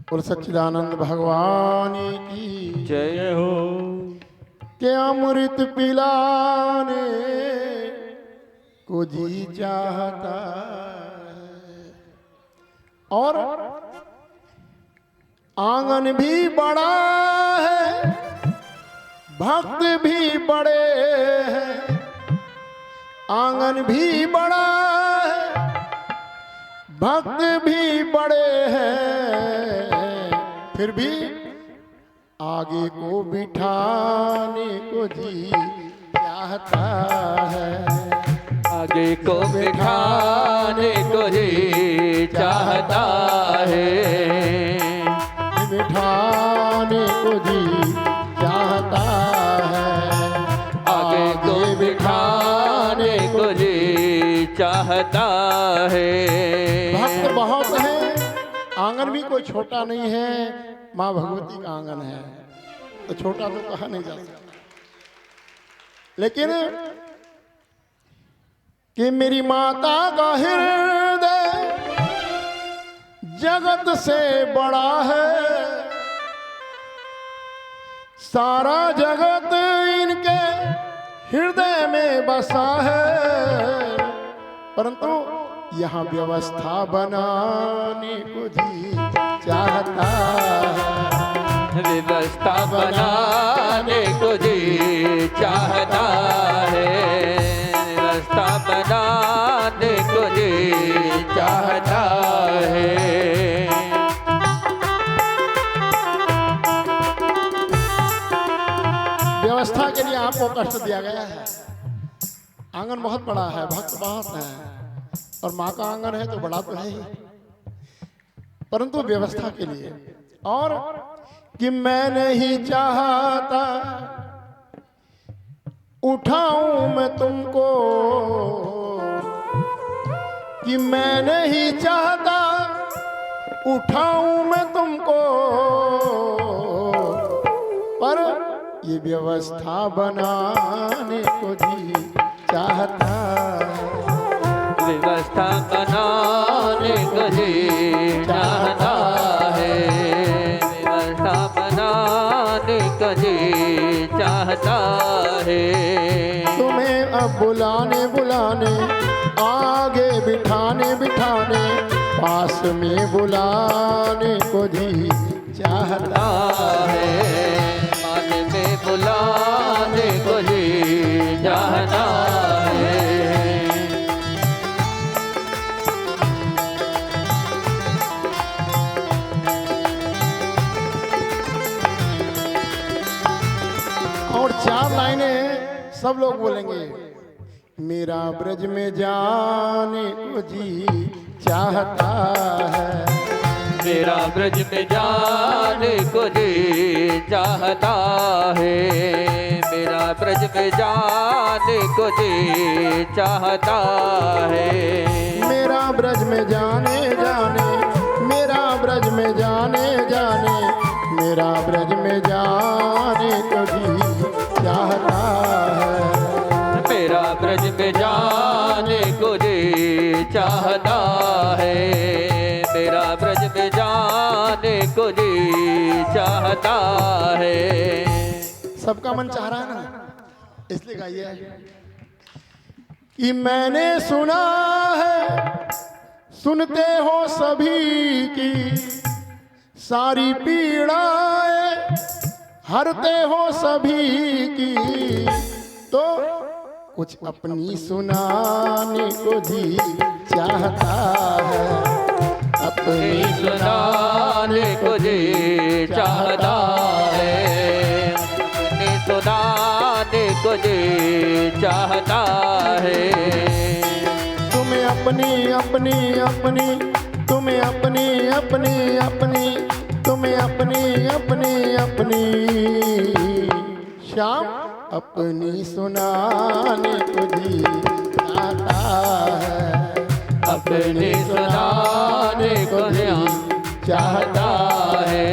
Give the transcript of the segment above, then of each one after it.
और सच्चिदानंद भगवान की जय हो। के अमृत पिलाने को जी चाहता है और आंगन भी बड़ा है, भक्त भी बड़े हैं। आंगन भी बड़ा है, भक्त भी बड़े हैं, फिर भी आगे को बिठाने को जी चाहता है। आगे को बिठाने को जी चाहता है। बिठाने को जी चाहता है। आगे को बिठाने को जी चाहता है। भक्त बहुत हैं, आंगन भी कोई छोटा नहीं है। माँ भगवती का आंगन है तो छोटा तो कहा नहीं जा सकता, लेकिन कि मेरी माता का हृदय जगत से बड़ा है। सारा जगत इनके हृदय में बसा है, परंतु यहाँ व्यवस्था बनाने को जी चाहता है। व्यवस्था बनाने को जी चाहता है। व्यवस्था बनाने को जी चाहता है। व्यवस्था के लिए आपको कष्ट दिया गया है। आंगन बहुत बड़ा है, भक्त बहुत हैं, और माँ का आंगन है तो बड़ा तो है ही, परंतु व्यवस्था के लिए। और कि मैं नहीं चाहता उठाऊं मैं तुमको, कि मैं नहीं चाहता उठाऊं मैं तुमको, पर ये व्यवस्था बनाने को जी चाहता है। व्यवस्था बनाने को जी चाहता है। व्यवस्था बनाने को जी चाहता है। तुम्हें अब बुलाने बुलाने, आगे बिठाने बिठाने, पास में बुलाने को जी चाहता है। पास में बुलाने को जी चाहता है। और चार लाइनें सब लोग बोलेंगे। मेरा ब्रज में जाने को जी चाहता है। मेरा ब्रज में जाने को जी चाहता है। मेरा ब्रज में जाने को जी चाहता है। मेरा ब्रज में जाने जाने, मेरा ब्रज में जाने जाने, मेरा ब्रज में जाने को जी चाहता है। मेरा ब्रज में जाने को जी चाहता है। मेरा ब्रज में जाने को जी चाहता है। सबका मन चाह रहा है ना, इसलिए गाइए कि मैंने सुना है, सुनते हो सभी की सारी पीड़ाएं, हरते हो सभी की, तो कुछ अपनी सुनाने को जी चाहता है। अपनी सुनाने को जी चाहता है। अपनी सुनाने को जी चाहता है। तुम्हें अपनी अपनी अपनी, तुम्हें अपनी अपनी अपनी, तुम्हें अपनी अपनी अपनी, श्याम अपनी सुनाने को जी चाहता है। अपनी सुनाने को जी चाहता है।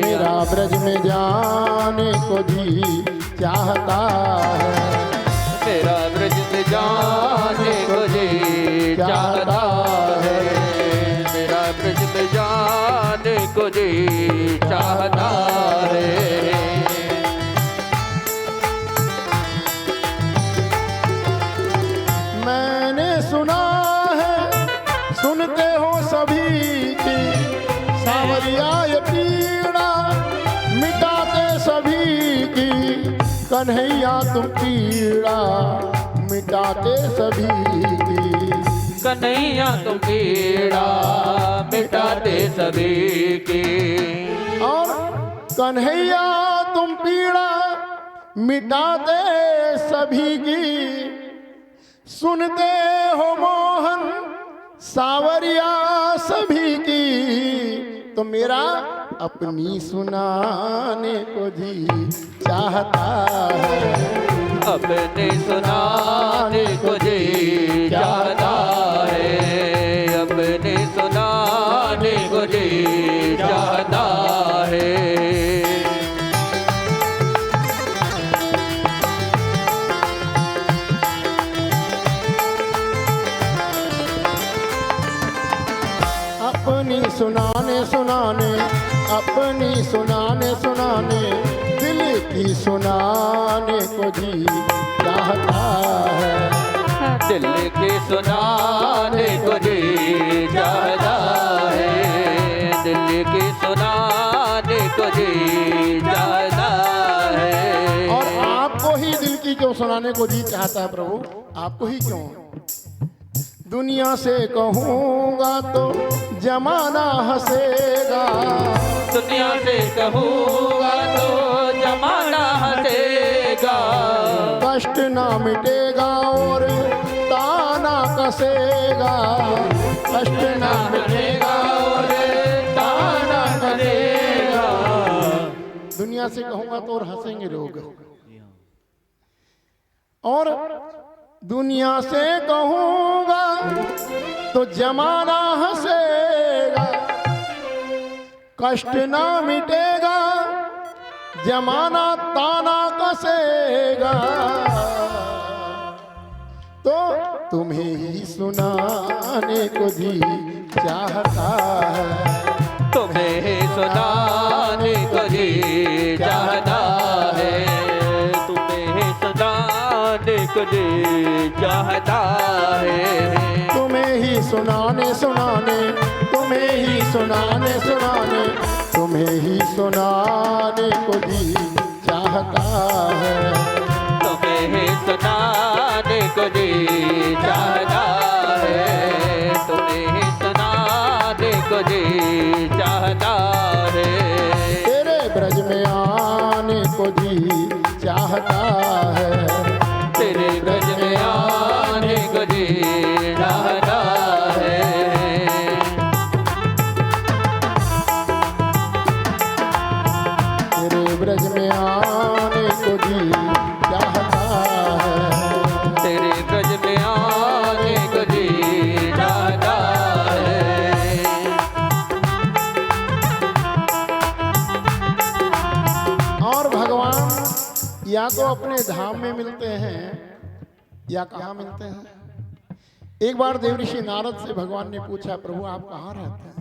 मेरा ब्रज में जाने को जी चाहता है। मेरा ब्रज में जाने को जी चाहता है। मेरा ब्रज में जाने को जी सुनते हो सभी की सावरिया ये पीड़ा, मिटाते सभी की कन्हैया तुम पीड़ा, मिटाते सभी की कन्हैया तुम पीड़ा, मिटाते सभी की। और कन्हैया तुम पीड़ा मिटाते सभी की, सुनते हो मोहन सावरिया सभी की, तो मेरा अपनी सुनाने को जी चाहता है, अपने सुनाने को जी चाहता है, अपने सुनाने को जी चाहता है। अपनी सुनाने सुनाने, अपनी सुनाने सुनाने, दिल की सुनाने को जी चाहता है, दिल के सुनाने को जी चाहता है, दिल के सुनाने को जी चाहता है। और आपको ही दिल की क्यों सुनाने को जी चाहता है प्रभु, आपको ही क्यों? दुनिया से कहूँगा तो जमाना हंसेगा, दुनिया से कहूँगा तो जमाना हंसेगा, कष्ट ना मिटेगा और ताना कसेगा, कष्ट ना मिटेगा और ताना कसेगा। दुनिया से कहूँगा तो और हंसेंगे लोग, और दुनिया से कहूँगा तो जमाना हंसेगा, कष्ट ना मिटेगा, जमाना ताना कसेगा, तो तुम्हें ही सुनाने को जी चाहता है, तुम्हें ही सुनाने को जी चाहता है, तुम्हें ही सुनाने को जी चाहता है, तुम्हें ही सुनाने सुनाने, तुम्हें ही सुनाने सुनाने, तुम्हें ही सुनाने को जी चाहता है, तुम्हें ही सुनाने को जी चाहता है, तुम्हें ही सुनाने को जी चाहता है। तेरे ब्रज में आने को जी चाहता है, तेरे ब्रज में आने को जी चाहता है, तेरे ब्रज में आने को जी चाहता है, तेरे ब्रज में आने को जी चाहता है। और भगवान या तो अपने धाम में मिलते हैं या कहाँ मिलते हैं। एक बार देवऋषि नारद से भगवान ने पूछा, प्रभु आप कहाँ रहते हैं?